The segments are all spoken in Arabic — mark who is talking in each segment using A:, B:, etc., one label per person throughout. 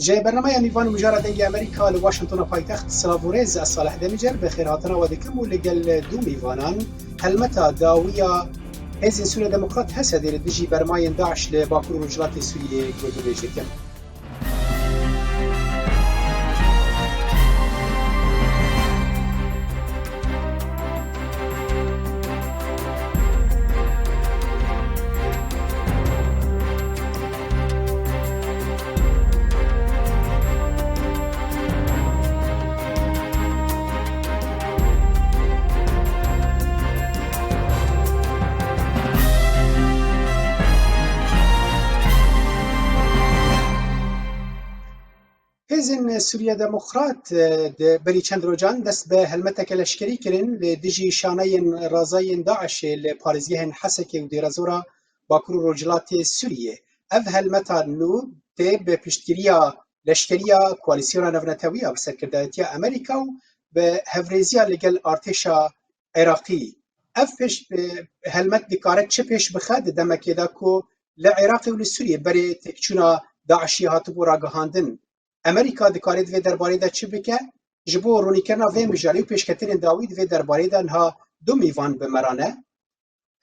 A: جای برنامه میوان مجرد دنگ امریکا لواشنطن پایتخت سلاوورز صالح دمیجر بخیر هاتنا و دکم و لگل دو میوانان هلمتا داویا هزین سوریا دموکرات هسه دیر دجی برماین داعش لباکور رجلات سوریه گودو بیجتیم. هزین سوریا دموکرات بری چند روجان دست به هلمتک لشکری کرن لدجی شانه رازای داعش لپارزگه حسک و دیرزورا باکور رجلات سوریه. اف هلمتا نو تی به پشتگیریا لشکریا کوalisyona نونتویا بسرکردایتیا امریکا و به هفریزیا لگل ارتشا عراقی. اف هلمت دکاره چه پیش بخد دمکی دا کو لعراق و لسوریه بری تکچونا داعشی هاتو بو راگهاندن. امریکا دکارید وی درباره دا چی بکه؟ جبو رونیکرنا وی مجاری و پیشکتین داوید وی درباره دا انها دو میوان بمرانه.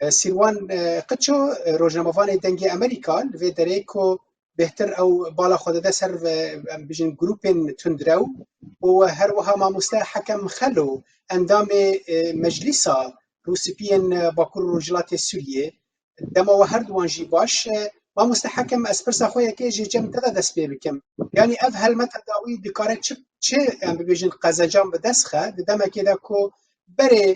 A: سیروان قدشو روزنامه‌وان دنگ امریکا وی دره کو بهتر او بالا خود ده سر بجن گروپین تندرو و هر وها ما مستحکم خلو اندام مجلسا روسپین باکور رجلات سوریه دما و هر دوان جی باش ما مستحکم اسپرسا خویا که جی جم تدا دست پی بکم یعنی اف هلمت داوی دکاره چه ام بجن قزجام بدسخه دما که دا کو بره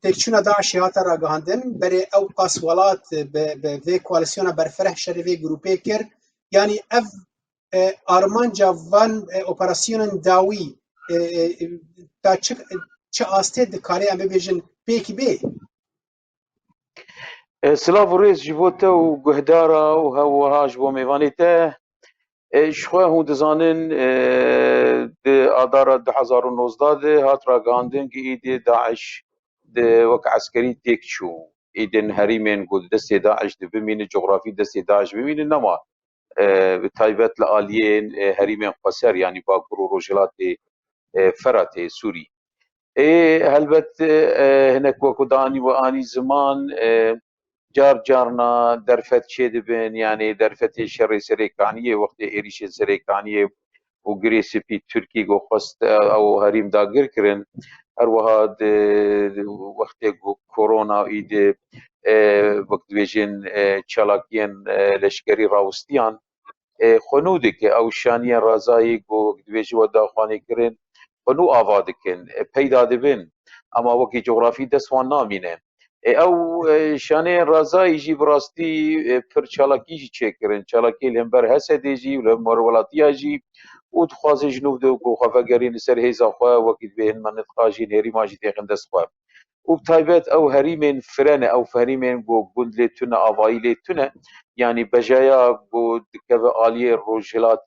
A: تکچونا داعشی هاتا را گهاندن بره او قاسوالات به وی کوالسیونا برفره شر وی گروپه کر یعنی اف آرمانجا وان اپراسیون داوی تا چه آسته دکاره ام ببیجن پیکی بی
B: سلاووريز جيبوتا وقهدارا وهاج وميفانيتا شخوه هون دزانن آدارا 2019 هات راگاندن که ایده داعش وک عسکری تیک شو ایدن هریمین قد دست داعش بمین جغرافی دست داعش بمین نما بتایبت لآلیین هریمین قصر يعني باكرو روجلات فرات سوري هلبت هناك وكو داني واني زمان جار جارنا درفت چه دبن يعني درفت شر سريكانيه وقت ايريش سريكانيه وغريس في تركي جو خست او هريم داگر کرن هر وهاد وقت كورونا ايد وقت بيجن چالاكين لشکری راوستيان خنودك او شانيه رازاي جو وقت بيجي ودا خاني کرن خنو آوادكن پیدا دبن اما وقت جغرافي دسوان نامينه او شانه رازایی جی براستی پر چالاکی جی چکرن چالاکی لهمبر حسدی جی ولهمبر ولاتیا جی و دخوازی جنوب دو گو خفگرین سر هیزا خواه وکید بهن من نتقاجی نهری ماجی تیخن دست خواه و بتایبت او هریمین فرنه او هریمین گو گند لیتونه آوایی لیتونه يعني بجايا بود كذا آلية روجلات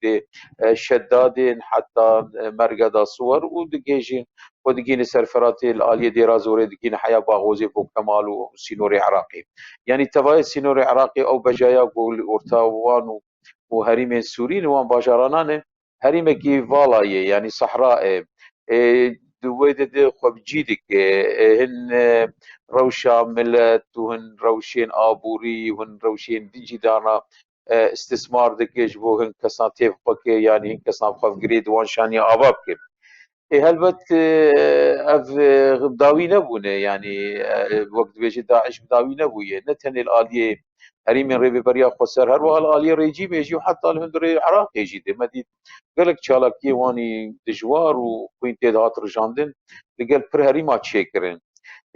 B: دي شدادين حتى مرقدا صور ودقيجين ودقين سرفرات الآلية دي رازوري دقين حياة باغوزي بو كمال وسينوري عراقي يعني تفايد سينوري عراقي أو بجايا قول أورتاوان وهريم سورين وان باجارانان هريم كي فالاي يعني صحراء دويدة دي خبجيدك هن روشا ملت وهن روشين آبوري وهن روشين ديجي دانا استثمار دكيش بو هن كسان تيف بكي يعني هن كسان بخف قريد وانشاني آباب كي هلبت اف داوي نبونه يعني وقت بيجي داعش داوي نبويه نتن الآلية هريم ريبي بريا خسر هر والآلية ريجي بيجي وحتى الهندري العراق يجي دي مدي قالك شالكي واني دجوار وكوين تيدات رجاندن لقال پر هريما تشيكرن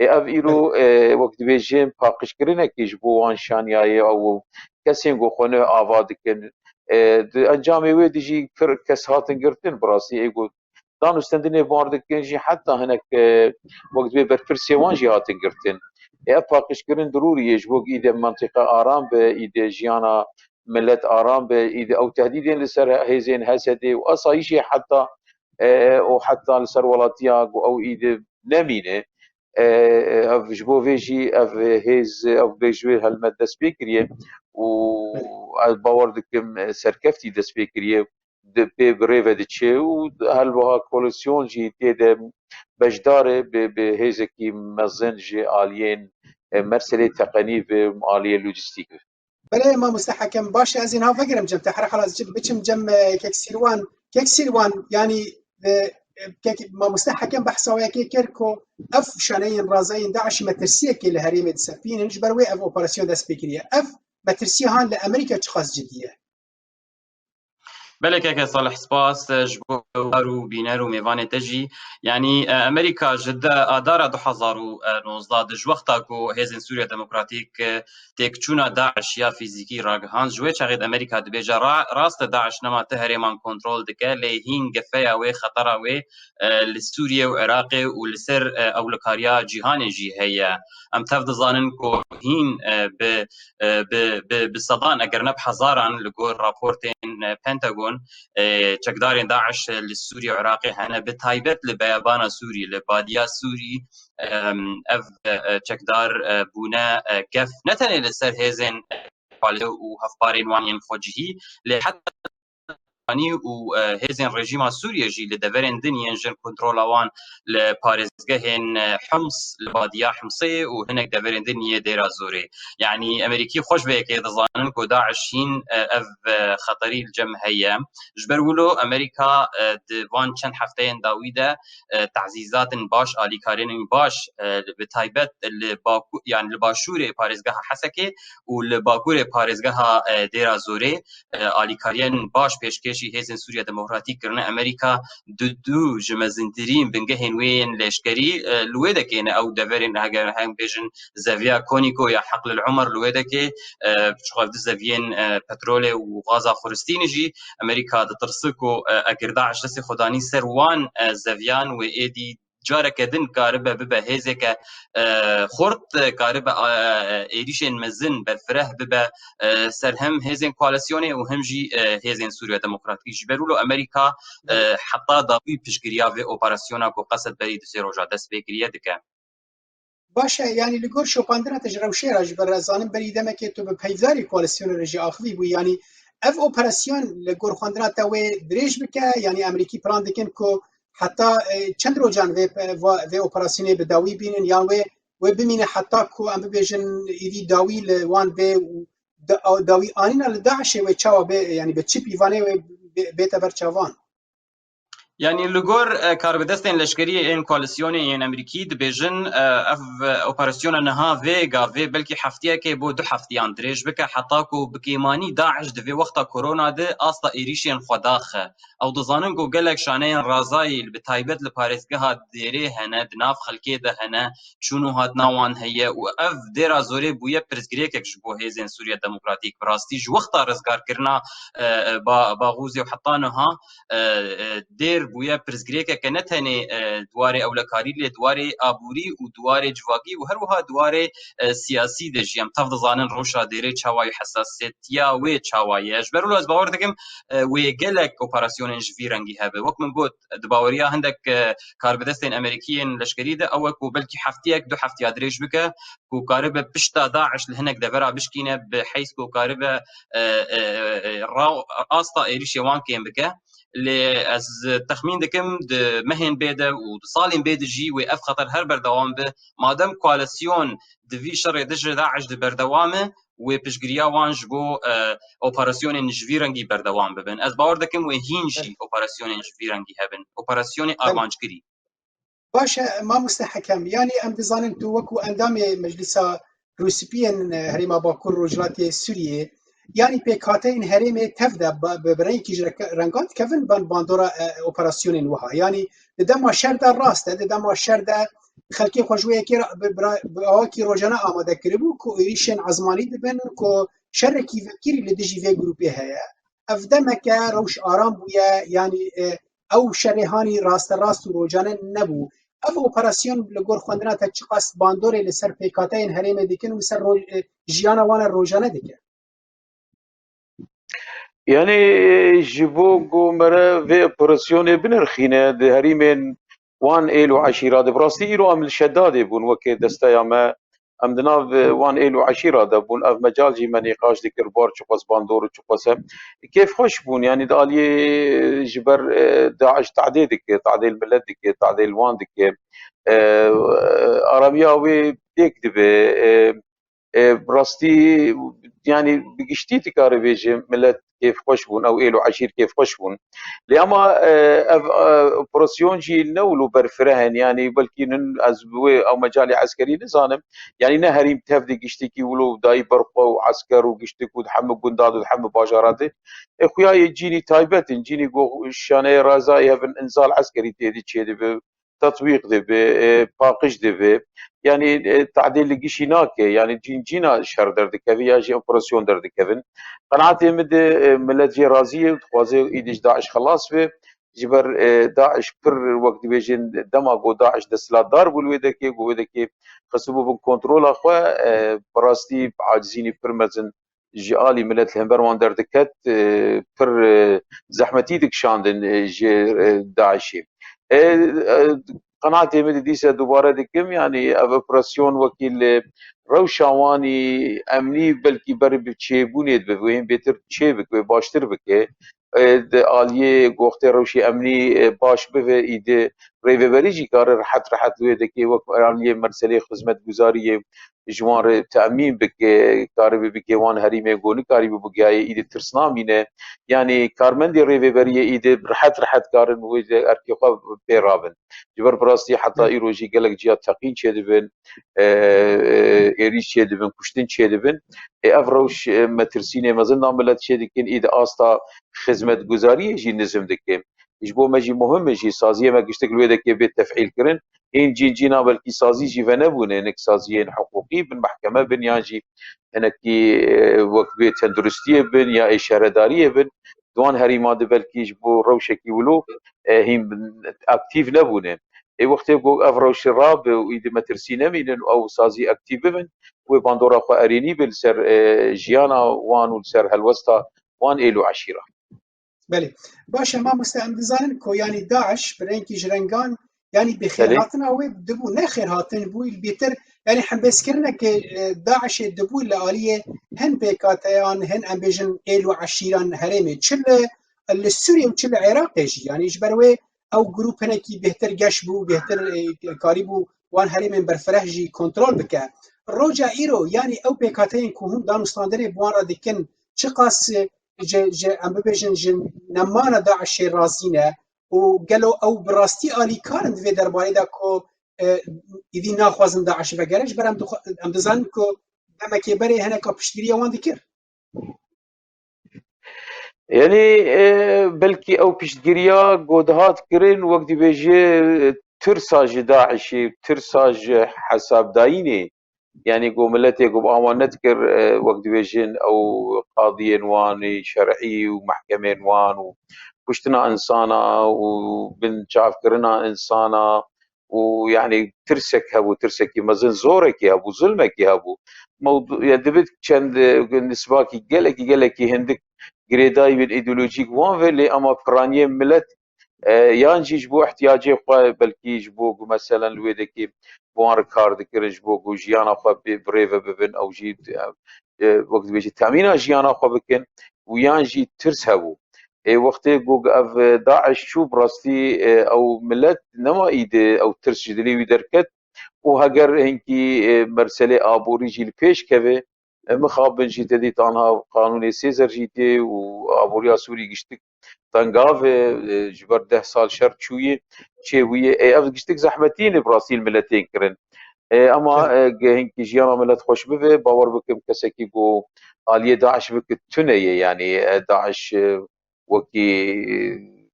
B: اف ایرو وقت بيجين باقش کرنه كيش بو وان شانياي او كسين گو خونه آواد کن انجامي وي ديجي پر كس هاتن گرتن براسي ايگو دانو استندني بارد كنجي حتى هناك وقت بي برفر سيوان جي هاتن گرتن اف باقش کرن ضروري يجبوك ايده منطقة آرام به ايده جيانا ملت آرام به ايده او تهديدين لسر هيزين هسدي واصايشي حتى وحتى لسر ولاتياق او ايده نمينه اف جبو فيجي اف هيز اف بيجوي هالمد دسبيكريه و باور دكم سركفتي دسبيكريه بي بريفا دتشي وهالبها كولوسيون جي تيدا بجداري بهيزكي مزن جي الين مرسلة تقنية آلية لوجستيك.
A: بله ما مستحكم باشه از اینها فکرم جم تحرح حالا جد بچم جم کک سیروان يعني ما مستحكم بحثاوية كي كيركو اف شانين رازين داعش مترسيه كي الهريمه سفين نجبر وي اف اوبراسيون داس بيكريه اف مترسيه هان لامريكا تخص جديه.
C: بله که صالح سپاس جبار و بینر و میوان تجی یعنی امریکا جدا آدار 2019 دج وقتا کو هیزن سوریا دموکراتیک تکچونا داعش یا فیزیکی راگهان جوی چاقید امریکا دبیجا راست داعش نما تهریمان کنترول دکه لهین گفیا و خطره و لسوریا و عراق و لسر اولکاریا جهان جی هيا ام تفض ظانن کو هین بصدان اگر نب هزاران لگور راپورتين بنتاغون چکدارین داعش لسوري وعراقي هنا بتايبت لبيابانا سوري لباديا سوري اف چکدار بونا كف نتني لسر هيزن وهفبارين وانين خوجهي لحتى و هزن رژیم سوریه جی لدورن دنیا جن کنترل آوان لپارزگهن حمص لبادیه حمصه و هنک دورن دنیا دیرا زوره يعني امریکی خوش به که دزانن کو داعشین اف خطری الجمهیه جبر ولو امریکا دوان چند هفته داویده تعزیزات باش آلیکارین باش بتایبت لباکو يعني لباشور پارزگاه حسکه و لباکور پارزگاه دیرا زوره آلیکارین باش پیشکشی هیزن سوریا دموکراتیک کرنا امریکا دو جمزنترین بنگهن وین لشکری لویده که او دورین اگر هم بیشن زاویه کونیکو یا حقل العمر لویده که شغل زاویین پترول و غاز خورستین جی امریکا دترسکو اگر داعش دست خدانی سروان زاویان و ایدی جارك دن كاربه ببا هيزك خرط كاربه ايريشن مزن بفره ببا سرهم هيزن كواليسيوني وهم جي هيزن سوريا ديمقراطية جبرولو امريكا حتى ضوي بشكريا في اوبراسيونا كو قصد بريد زيرو جادس بكريا دكا
A: باشه يعني لگور شوپاندنا تجروشي راج برزانم بريدمه كي تو بپيفداري كواليسيون رجي اخوي بو يعني اف اوبراسيون لگور خواندنا تا و دريج بك يعني امريكي بلان دكن كو حتى چند روجان و اوپراسيون بداوي بينن يعني و بمين حتى كو ام بيجن ايدي داوي لوان بي داوي انينا لداعش و تشاوا بي يعني بتشيب ايفاني و بيتا برچاوان
C: يعني لغور كاربدستين لشكري ان كواليسيوني ان امريكي دبيجن اف اوبراسيون نها فيغا في بلكي حفتيه كي بو دو حفتيان دريج بك حتاكو بكيماني داعش دفي وقتا كورونا دي استا ايريشين خداخ او دزانن جو قالك شانين رازاي بتايبت لباريسكها ديري هنا دناف خلكي ده هنا شنو هات ناوان هي واف ديرا زوري بويا برزغريك جبو هيزن سوريا ديمقراطيك براستي جو وقتا رزقار كرنا باغوزي وحطانها دير بويا برزگريكا كنتني دواري اولكاري لي دواري ابوري و دواري جواگي و هروها دواري سياسي دج يم تفض زانن روشا ديري چاواي حساسيتيا و چاواي اجبرلو از باور دكم و گلك اوبراسيون جفي رنگي هبه وك من قلت دباوريا عندك كاربدستين امريكيين لشكري ده او كو بلكي حفتيك دو حفتي ادريج بك كو كاربه بشتا داعش لهنك دفرا بشكينه بحيث كو كاربه اسطا ايريش يوان كيم بك اللي از تخمين دكم مهن بيدا وصالين بيدا جي وقف خطر هر بردوام به مادام كواليسيون دفي شر دج داعش بردوامه وبشجريا وانج بو اوبراسيون نجفيرنجي بردوام ببن از باور دكم وهينجي اوبراسيون نجفيرنجي هبن اوبراسيون ارمانجكري
A: باشه ما مستحكم يعني ام دزانن تو وكو اندام مجلس روسيبيان هريما باكور رجلات سوريا يعني بكاتين هريمه تفدا ببرينكي رنگات كفن بان باندورا اوبراسيون وها يعني دما شردا راست دما شردا خلقي خوجويه كي باواكي روجانا اماده كربو كو ايشن عزماني دبن كو شركي فكري لدجي في جروبي هيا افدمك روش ارام بويا يعني او شريهاني راست روجانا نبو اف اوپراسیون لگور خوندنا تا چقاس باندوری لسر پیکاتین هریم دیکن و سر جیانا وانا روجانه دیکن
B: يعني جيبو مرة في اوبراسيون بنرخينا دي هريمين وان إيلو عشيرة براستي إيلو أم الشداد بون وكي دستا ما أم دناف وان إيلو عشيرة بون أف مجال جي من نقاش ذكر بار شقص باندور شقص كيف خوش بون يعني دالي جبر داعش تعديدك تعديل بلدك تعديل واندك أرامياوي تكذب براستي يعني بقشتي تكاري بيجي ملت كيف خوش بون او إيلو عشير كيف خوش بون لأما اوبراسيون جي نولو برفرهن يعني بلكي ازبوي او مجالي عسكري نزانم يعني نهريم تهفدي قشتي كي ولو داي برقو وعسكر وقشتك ودحم قنداد ودحم باجاراتي اخويا يجيني تايبت يجيني قو الشاني رازاي هفن انزال عسكري تيدي تشيدي تطبيق دبي باقش دبي يعني تعديل لقيشي ناكي يعني جينا شهر دردك كذي يجي اوبراسيون دردك كذن قناعتي مد ملت جي رازيه وتخوازي ايدش داعش خلاص في جبر داعش بر وقت بيجين دماغو داعش دسلات دار بالويدكي ويدكي خصبو بالكنترول اخوا براستي عاجزيني برمزن جالي ملت الهمبر وان دردكت بر زحمتي دك شاندن جي داعشي قناعتي مدي ديسا دوباره دكم يعني اوبراسيون وكيل روشاواني امني بلكي بر بچيبونيت بوين بيتر چيبك باشتر بك آلیه گفته روشی امنی باش به ایده ریوبریجی کار راحت وی دکی وقت آلیه مرسله خدمت گزاری جوار تأمین بک کار بک وان هریمه گونی کاری بگیای ایده ترسنامینه یعنی کارمندی ریوبری ایده راحت کارن و ارکی خو پیرابن جبر براستی حتی ایروجی گلک جیا تقین چه دبن ایریش چه دبن کشتن چه دبن افروش مترسینه مزن ناملت چه دکن ایده آستا خدمتگزاری جی نظم دکه ايش بو مجي مهم جي سازيه ما قشتك الويدا كي بيت تفعيل كرن ان جينا بلكي سازي جي فنبون انك سازيين حقوقي بالمحكمه بن ياجي انك وقت بيت تندرستيه بن يا اشاره داريه بن دوان هري ماد بلكي بو روشكي ولو هم اكتيف نبونه اي وقت بو افروش راب واذا ما ترسينا من او سازي اكتيف بن وباندورا خو اريني بالسر جيانا وان والسر هالوسطى وان إلو عشيرة
A: بله باشه ما مستعم دزانن کو يعني داعش برينكي جرنگان يعني بخير
B: بله
A: هاتنا و دبو نخير هاتن بو البيتر يعني حم بسكرنا ك داعش دبو لآلية هن بيكاتيان هن امبيجن إلو عشيران هرمي تشل السوريا وتشل العراق يجي يعني جبروي او جروب هنكي بهتر جشبو بهتر قاربو وان هرمي برفرح جي كنترول بك الروجا ايرو يعني او بيكاتيان كوهم دانو ستاندري بوان رادكن چقاس ام ببیجن جن نمانه داعش رازینه و گلو او براستی آلی کارند وی درباره دا کو ایدی ناخوازن داعش بگرش برام ام دزان کو دمکی بری هنه کا پشتگیری وان دکر
B: يعني بلكي او بيشتقريا قودهات كرين وقت بيجي ترساج داعشي ترساج حساب دايني يعني قو ملتي قو بآوان نذكر وقت بيجين او قاضي واني شرعي ومحكمة وان وكشتنا انسانا وبن شاف كرنا انسانا ويعني ترسك هبو ترسك مزن زورك هبو ظلمك هبو موضوع يدبت كان نسباكي قالكي هندك جريداي بالايديولوجيك وان فيلي اما برانيه ملت يانجي جبو احتياجي خو بلكي جبو مثلا الويدكي بوان كارد كرج بو جيانا خو بريفا ببن او جي وقت بيجي تامينا جيانا خو بكن ويانجي ترسهبو وقتی گوگ اف داعش شو براستي او ملت نما ايده او ترس جدلي ويدركت وهجر هنكي مرسله ابوري جيل پیش كوي مخابن جيت دي تانها قانون سيزر جيتي وابوريا سوري گشتك تنگاف جبر 10 سال شر چويه چويه اف گشتك زحمتين براسيل ملتين كرن اما هنكي جيانا ملت خوش بوي باور بكم كسكي بو آلية داعش بك تنية يعني داعش وكي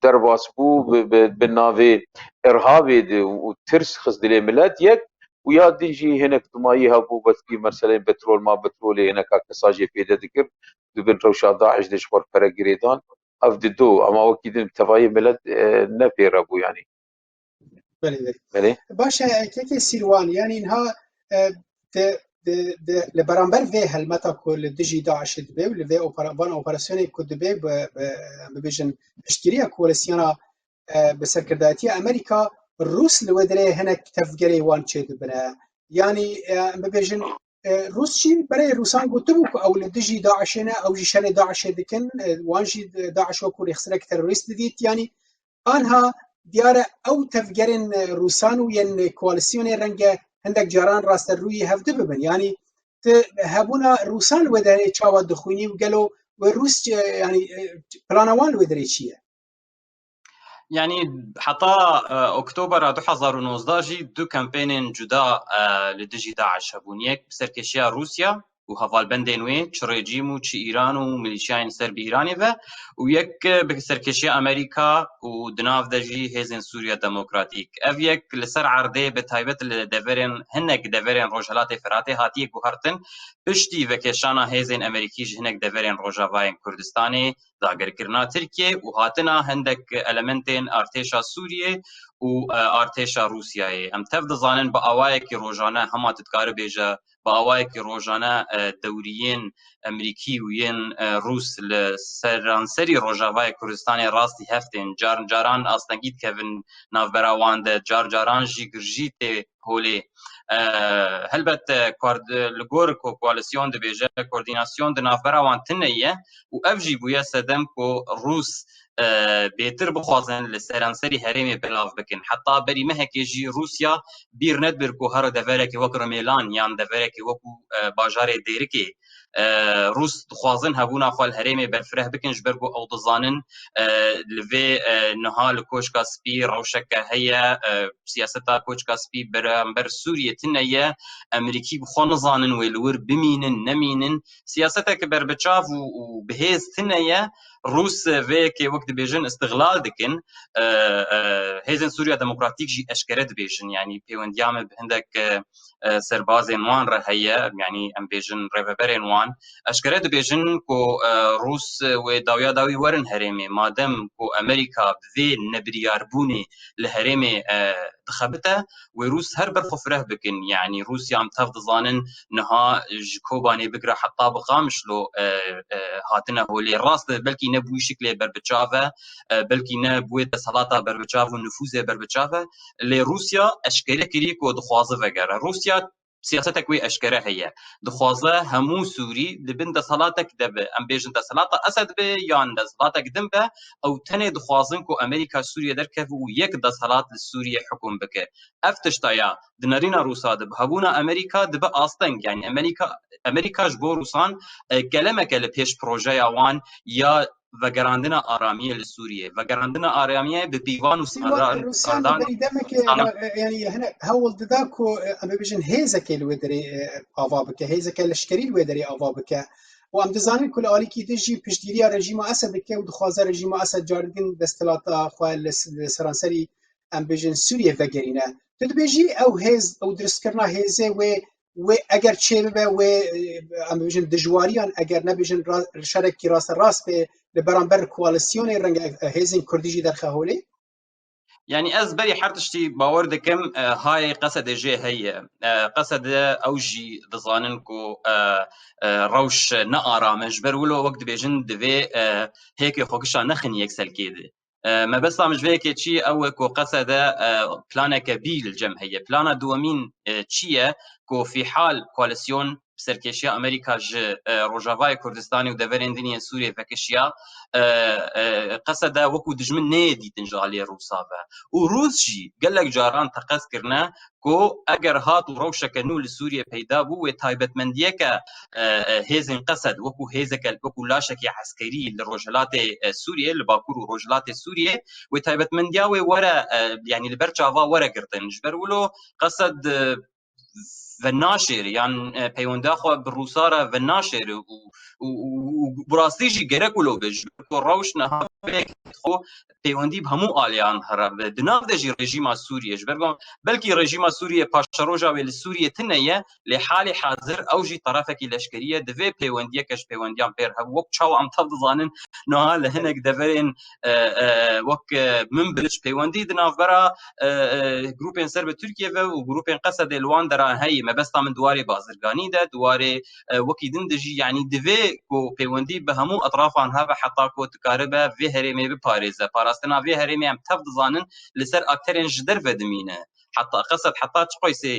B: درباس بو بالنافي ارهابي وترس خز دلي ملات يك ويا ديجي هناك تماي هابو بس كي مرسلين بترول ما بترول هناك كساجي في ذكر دبن روشا داعش دش خور فرق جريدان افد دو اما وكي تفاي ملت نفير ابو يعني
A: بله
B: بله
A: باشه که سیروان يعني انها لبرانبر في هلمتا كل دجي داعش دبي ولفي اوبراسيون كود دبي ببيجن اشتريها كولسيانا بسرکردایەتی ئەمریکا رووس لەوە دەرێ هەنێک تەفگەرەی وان چێ دەبنە ینی ببێژن رووسچی بەرەی رووسان گوتبوو کە ئەو لە دژی داعشێنە ئەوژی شەرێ داعشێ دکن وانژی داعش وەکو ڕێخسەرێک تەرۆریست دەدیت ینی ئانها دیارە ئەو تەفگەرن رووسان و یەن کۆالسیۆنێ ڕەنگە هەندێک جاران ڕاستە ڕووی هەفتە ببن ینی هەبوونا رووسان وە دەرێ چاوە دخوینی و گەلۆ و رووس ینی پلانەوان وە دەرێ چییە؟
C: يعني حتى اكتوبر 2019 جي دو كامبينين جدا لدجي داعش هبون يك بسركشيا روسيا وهفال بندين وين ريجيم و ايران وميليشيان سرب ايراني و ويك بسركشيا امريكا ودناف دجي هيزن سوريا ديمقراطيك اف يك لسر عرضه بتايبت لدفرين هنك دفرين روجالات فراتي هاتي كوهرتن بشتي وكشانا هيزن امريكيج هنك دفرين روجافاين كردستاني داگرکرنا ترکیه و هاتنا هندک المنتین ارتشا سوریه و ارتشا روسیه ام تف دزانن با اوای کی روزانه هما تدکار بیجه با اوای کی روزانه دوريين امریکی و ین روس لسرانسری روجاوای کردستان راستی هفتن جاران اصلنگیت کevin نافبراواند جاران جی گرجیت هولی هلبت کورد لگور کو کوالسیون د بیجه کوردیناسیون د نافبراوان تنیه و افجی بویا سدم کو روس بيتر بخوازن لسرانسري هرمي بلاف بكن حتى بري مهكي روسيا بيرنت بركو هر دفرك وكر ميلان يان دفرك وكو باجار ديركي روس دخوازن هبونا خال هرمي برفره بكن جبركو او دزانن لفي نهال كوشكا سبي روشك هي سياستا كوشكا سبي برامبر سوريا تنيا امريكي بخون زانن ويلور بمينن نمينن سياستك بربچاف وبهيز تنيا روس في وقت بيجن استغلال دكن هيزن سوريا ديمقراطيك جي اشكرت بيجن يعني بيونديام بهندك سربازين وان رهيا يعني ام بيجن ريفبرين وان اشكرت بيجن كو روس وداويا داوي ورن هرمي مادام كو امريكا بذي نبريار بوني لهرمي دخبته وروس هر برخفره بكن يعني روسيا عم تفض ظانن نها جكوباني بقرا حتى بقامش لو هاتنا هو اللي راس بلكي نبوي شكله بربتشافا بلكي نبوي صلاطه بربتشافا ونفوذه بربتشافا لروسيا اشكال كريكو دخوازه وغيره روسيا سياستك وي اشكره هي دخوازه همو سوري لبند صلاتك دب ام بيجن صلاته اسد به يان صلاتك دمبه او تنه دخوازن كو امريكا سوريا دركه ويك د صلات لسوريا حكم بك افتشتايا دنارينا روسا دب هبونا امريكا دب استنج يعني امريكا جبو روسان كلمه كل بيش بروجي وان يا وگراندنا آرامیه لسوریه وگراندنا آرامیه به دیوان و
A: ساردان يعني هنا هول داكو ام بيجن هيزك الودري افابك هيزك الاشكري الودري افابك وام دزانن كل اليكي دجي بشتيري رژیم اسد که و دخوازه رژیم اسد جاردين دستلاتا خوال سرانسري ام بيجن سوريا وگرينه تدبيجي او هيز او درسكرنا هيزه و اگر چه به و ام بيجن دجواریان اگر نبيجن شرکی راست به لبرانبر کوالسیون رنگ هیزن کردیجی در خهولی
C: يعني از بري حرتشتي باور دكم هاي قصد جي هي قصد اوجي دزاننكو روش نقرا مجبر ولو وقت بيجن دفي هيك خوكشا نخن يكسل كيده ما بس مجبر كي تشي او كو قصد بلانا كبيل الجمهيه بلانا دومين تشيه كو في حال كواليسيون سرکشیا امریکا ج روجاوای کردستانی و دورین دنیا سوریه فکشیا قصد وکو دجمن نیدی تنجالی روسا و روس جی گلک جاران تقص کرنا کو اگر هات و روشک نو لسوریه پیدا بو و تایبتمندیه که هیزن قصد وکو هیزک وکو لاشکی عسکری لروجلات سوریه لباکور و روجلات سوریه و تایبتمندیه و ورا يعني لبرچاوا ورا گرتن جبر ولو قصد و ناشر يعني پیونده خو بروساره و ناشر و براستیجی گرک ولو بج روش نه خو پیوندی همو آلیان هر دناف دجی رژیم سوریه جبرگم بلکی رژیم سوریه پاشروجا ول سوریه تنیه لحال حاضر اوجی طرفک لشکریه دو پیوندی کش پیوندیان بر هب وک چاو ام تفضانن نه لهنک دورین وک من بلش پیوندی دناف برا گروپن سرب ترکیه و گروپن قصد الوان درا هي ما بس من دواري بازرگانی ده دواري وکی دن دجی يعني دو کو پیوندی به همو اطرافان هبه حتی کو تکاربه وی هرمی بپارێزە پاراستنا وی هەرێمی ئەم تەف دزانن لەسەر ئاکتەرێن ji derve dimîne حتی قەسەد حتی çi qoysê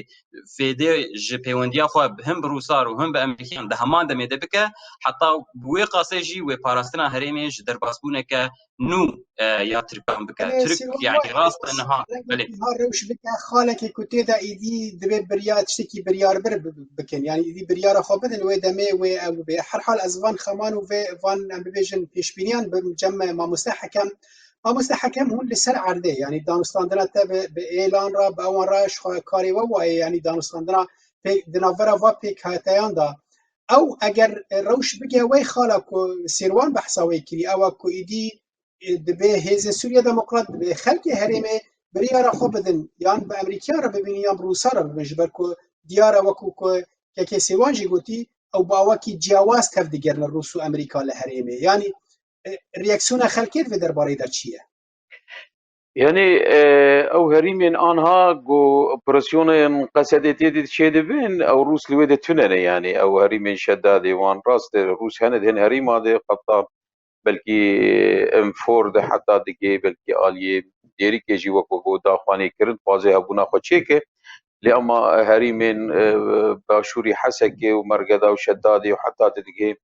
C: fêdê ji pêwendiya xwe him bi Rûsar û him bi Emerîkiyan di heman demê de bike heta bi wê qasê jî wê parastina herêmê ji derbasbûneke nû ya Tirkan bike Tirk yani rast niha belê
A: rewş bike xalekê ku tê de îdî divê birya tiştekî biryarbir bikin yani îdî biryara xwe bidin wê demê wê ew bê her hal ez van xeman û vê van em bibêjin pêşbîniyan bi cem mamoste hekem Mamoste hekem hûn li ser erdê yani danûstandina te bi êlan ra bi ewan ra ji karê we wayê yani danûstandina di navbera va pêkhateyan da ew eger rewş bike wê xala ku sêrwan behsa wê kirî ew e ku îdî dibe Hêzên Sûriya Demokrat dibe xelkê herêmê biryara xwe bidin yan bi Emerîkiyan re bibînin yan bi Rûsar re bibin ji ber ku diyar e wekû ku kekê sêwan jî gotî ew bi awakî ciyawaz tev digerin Rûs û Emerîka li herêmê yani reaksiyona xelkê vê derbarê de çi ye?
B: Yani ew herîmên anha got operasyonên qesedê tê çê dibin ew Rûs li wê de tune ne yani ew herîmên şeddadê wan rast Rûs hene hin herîma de heta belkî em for de heta dike belkî aliyê dêrîkê jî wekû got daxwanê kirin bazê hebûna xwe çêke lê ema herîmên başûrî Hesekê û Mergeda û Şeddadê û heta dike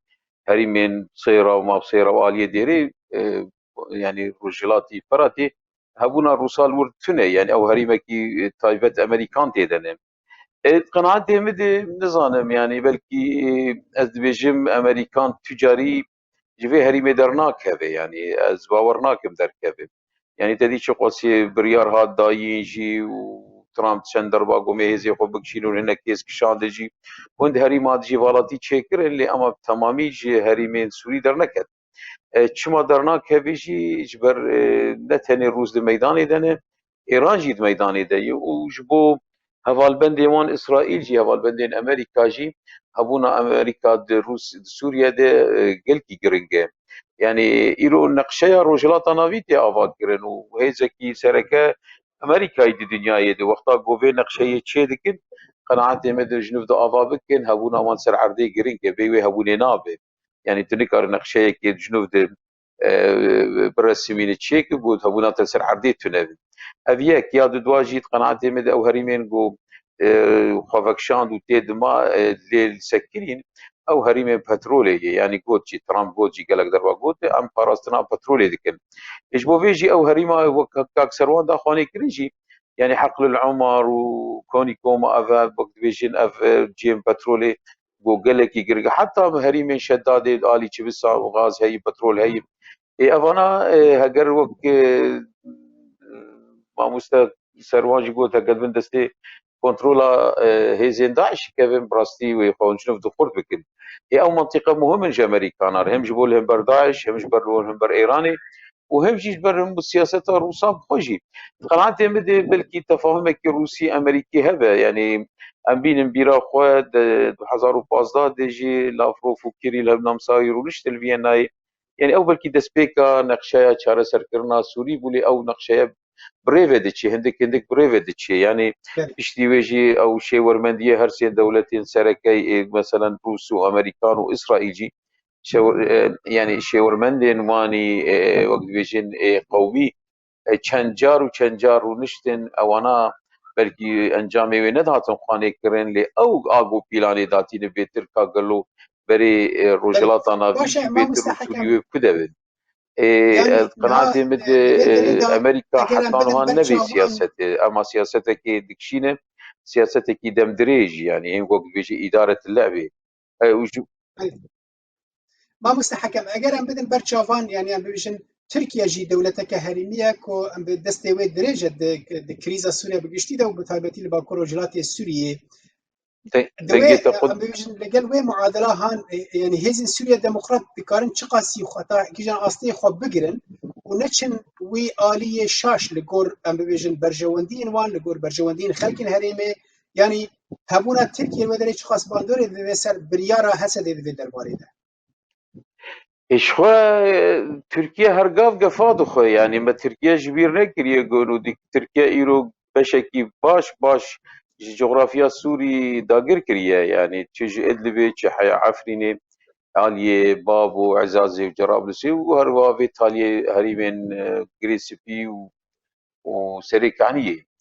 B: herîmên Sêra û Mavsêra û aliyê dêrê yani Rojhilatî Firatê hebûna Rûsa li wir tune yani ew herîmekî taybet Emerîkan tê de ne qenaetê min de nizanim yani belkî ez dibêjim Emerîkan tûcarî ji vê herîmê dernakeve yani ez bawer nakim derkeve yani te dî çi qasî biryar hat dayîn jî û Trump çend derba gomê hêzê xwe bikişîn û hinek kês kişandê jî hûn di herîma jî valatî çêkirin lê ema temamî ji herîmên Sûrî derneket çima dernakevî jî ji ber ne tenê Rûs di meydanê de ne Îran jî di meydanê de ye û ji bo hevalbendê wan İsraîl jî hevalbendên Amerîka jî hebûna Amerîka di Rûs di Sûriye de gelkî giring e yani îro neqşeya Rojhilata Navî tê ava kirin û hêzekî sereke Amerîkayê di dinyayê de wexta ku vê neqşeyê çê dikin qenaetê me de ji nû di ava bikin hebûna wan ser erdê giring e bê wê hebûnê nabe yani tu nikarin neqşeyekê ji nû de biresîmînê çêkir got hebûna te ser erdê tune bin ev yek ya di dwa jî qenaetê me de ew herîmên got xwevekşand û tê dima lê sekirîn ew herîmên petrolê ye yani got jî Trump got jî gelek derba got em parastina petrolê dikin ji bo vê jî ew herîma kak serwan daxwanê kirin jî yani Heqlil Umar û konî koma ev dibêjin ev ciyên petrolê got gelekî girig heta herîmên Şeddadê alî çivîsa û gaz heyî petrol heyî evana heger wek mamoste serwan jî got heger bin destê kontrola hêzên Daişî kevin bi rastî wê xwe ji nû dixurt bikin ew mentîqa muhim in ji Amerîkanan hem ji bo hember Daişî hem ji ber hember Îranê û hem jî ji ber siyaseta Rûsa xwe jî qenaetê min de belkî tefahumekî Rûsî Amerîkî hebe yani em bînin bîra xwe di 2015 de jî Lavrov û Kirîl hevnamsayî rûnişt li Vîyenayê yani ew belkî destpêka neqşeya çareserkirina Sûrî bû lê ew neqşeya birêve diçe hindik birêve diçe yani piştî wê jî ew şêwermendiye her sê dewletên serekeyê meselen Rûs û Amerîkan û İsraîl jî yani şêwermendên wanî wek dibêjin qewmî çend car û çend car rûniştin ewana belkî encamê wê nedatin xwanêkirin lê ew agopîlanê datîne bêtir ka gelo berê Rojhilata Navî jî bêtir û Sûrî wê ku devin qenaetê min de Amerîka heta niha nebe siyasetê ema siyasetekê dikişîne siyasetekî demdirêj yani hêm wek dibêje îdaretil levê
A: Mamoste hekem eger em bidin ber çavan yani em bibêjin Tirkiye jî dewleteke herîmî ye ku em bi destê wê dirêj e di krîza Sûriye bi giştî de û bi taybetî li Bakur Rojhilatê Sûriyê bibêjin legel wê muadila han yani hêzên Sûriya Demokrat dikarin çi qasî xweta kîjan asteyê xwe bigirin û neçin wî aliyê şaş li gor em bibêjin berjewendiyên wan li gor berjewendiyên xelkên herêmê yani hebûna Tirkiye ve derê çi qas bandorê divê ser biryara Hesedê divê derbarê de
B: Eşxwe Tirkiye hergav gefa dixwe yani me Tirkiye ji bîr nekiriye got û Tirkiye îro beşekî baş ji coğrafiya Sûrî dagir kiriye yani çi ji Idlibê çi heya Efrînê عالية بابو عزازي وجرابلسي وهروا في تالي هريمين جريسبي وسريكانية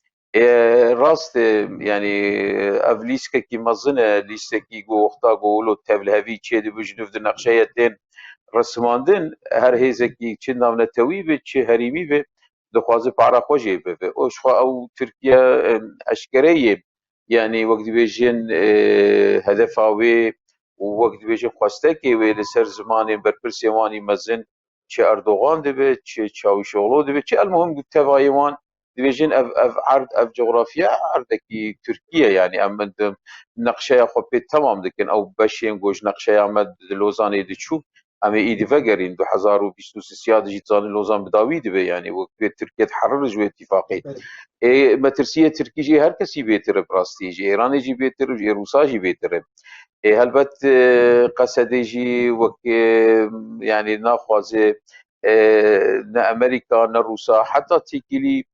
B: راست يعني اف ليسكا كي مزنه ليسكا كي وقتا قولو تابل هافي تشي دي بجنوف دي نقشيتين رسماندن هر هيزكي تشي نامنا توي به تشي هريمي به دخوازي بارا خوجي به اوشخوا او تركيا اشكريه يعني وقت بيجين هدفاوي ووقت بيجين خواستكي وي لسر زماني برپرسيواني مزن تشي اردوغان دبي تشي چاوشوغلو دبي تشي المهم تبايوان دبيجين اف عرض اف جغرافيا عرضكي تركيا يعني ام نقشه خبي تمام لكن او بشين جوج نقشه امد لوزاني دشو ام ايدي فقرين 2023 دجي تزان لوزان بداوي دبي يعني وقت تركيا تحرر جو اتفاقي اي مترسيه تركي جي هر كسي بيتر براستي جي ايران جي بيتر جي روسا جي بيتر هلبت قصدي جي وك يعني ناخوازي نا امريكا نا روسا حتى تيكيلي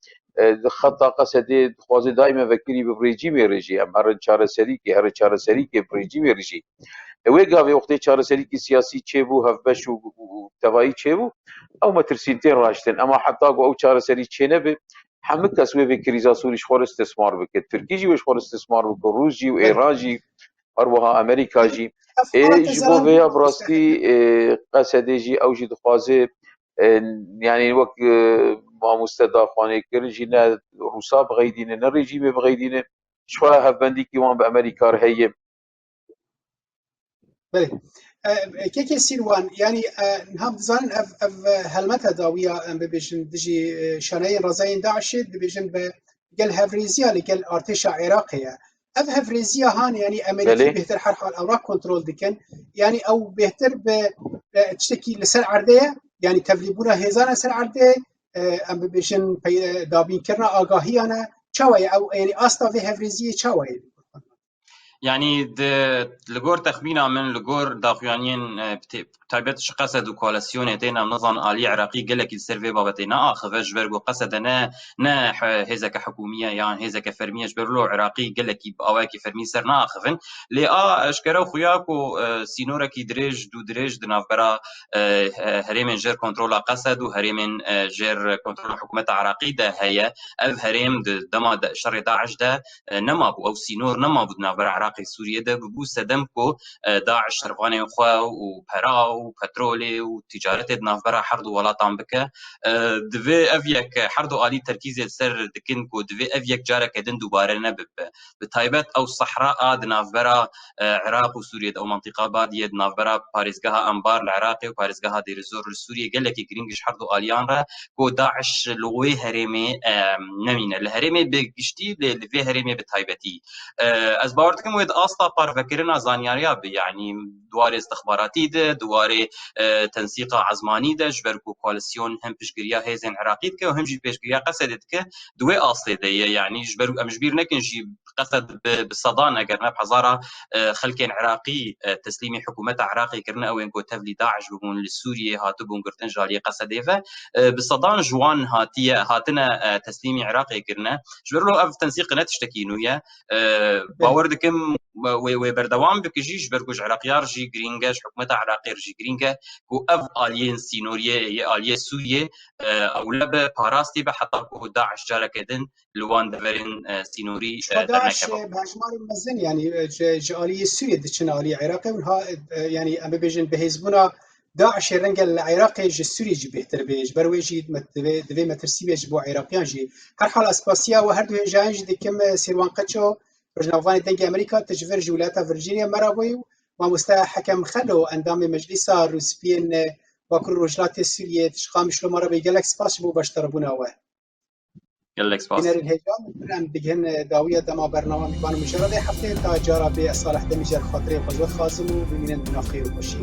B: خطا قصدي خوازي دائما فكري بريجيم ريجي ام هر چاره سريكي بريجيم ريجي ويقا في وقت چاره سريكي سياسي تشيبو هفبش وتباي تشيبو او ما ترسينتين راشتن اما حتى او چاره سري تشينه حمك اسوي في كريزا سوري شخور استثمار بك تركي جي وشخور استثمار بك روس جي وايران جي اروها امريكا جي جبو فيها براستي قصدي جي او جي دخوازي يعني وقت ما مستدافعانه كرجينا روسا بغيدين الرجيم بغيدين شويه هفبندي كيوان بامريكا رهيه
A: بله كيكي سيروان يعني نهم دزان اف هلمتا داوية ببيجن دجي شانين رزاين داعش ببيجن بقل هفريزيا لقل ارتشا عراقية اف هفريزيا هان يعني امريكي بهتر حال اوراق كنترول دكن يعني او بهتر تشتكي لسر عردية يعني تفليبونا هزانا سر عردية ام ببيجن دابين كرنا آگاهيانا چاوية او يعني استا في هفريزية چاوية
C: يعني لغور تخمينا من لغور داخوانين تايبت قصد وكواليسيون تينا نظام آلي عراقي قالك السيرفي بابتنا اخفش برغو قصد نا هزك حكوميه يعني هزك فرميه جبرلو عراقي قالك باواكي فرمي سرنا اخفن لي اشكرو خوياكو سينوركي دريج دو دريج دنافبرا هريمن جير كنترول قصد وهريمن جير كنترول حكومه عراقي ده هي اف هريم دما شر داعش ده نما او سينور نما بدنا عراقي سوريا ده ببو سدمكو داعش شرفاني خوا وبرا وبترولي وتجارة نافبرا حرد ولاتان بك دفي افيك حردو آلي تركيز السر دكنكو دفي افيك جارك دن دوباره نبب بتايبت او الصحراء نافبرا عراق وسوريا او منطقة بادية نافبرا باريزقها انبار العراقي وباريزقها دير الزور لسوريا قال لك جرينجش حردو آليان را كو داعش لغوي هرمي نمين الهرمي بقشتي لفي هرمي بتايبتي از باوردكم ويد اصلا بارفكرنا زانياريا يعني دوار استخباراتي ده دوار تنسيق عزماني ده جبركو كواليسيون هم بشجريا هيزن عراقي كه وهم جي بشجريا قصدت كه دوي اصلي ده يعني جبرو امجبير نكن جي قصد بالصدانه قرنا بحزاره خلكين عراقي تسليمي حكومه عراقي كرنا وين كو تفلي داعش بون لسوريا هاتبون قرتن جاليه قصديفه بالصدان جوان هاتنا تسليمي عراقي كرنا جبرلو اف تنسيق نتشتكينويا باوردكم وبردوام بكجيش بركوج عراقيار جي جرينجاش حكومه عراقي جي جرينجا كو اف الين سينوريه اليه سوريه او لب باراستي حتى كو داعش جاركدن لوان دفرين سينوري
A: داعش بهجمار المزن يعني جاليه سوريا دشن الي عراقي ونها يعني ام بيجن بهزبنا داعش رنج العراقي جي سوري جي بهتر بيج برويجي دبي مترسي بيج بو عراقيان جي هر حال اسباسيا وهر دو جانج دكم سيروان قچو برنامج دنگ امریکا تجربه جولات ورجینیا مراوی و مستحکم خلو اندام مجلس روسپین باکر رجلات سوریه تشقام شلو مرا بيجلك سپاس بو باشتربونا و
C: يلك سپاس
A: بنر الهجام برام دگهن داویه دما برنامه میبانو مجرد هفته تا جارا به صالح دمیجر خاطره خجوت خازم و بمینن بنافخیر و خوشی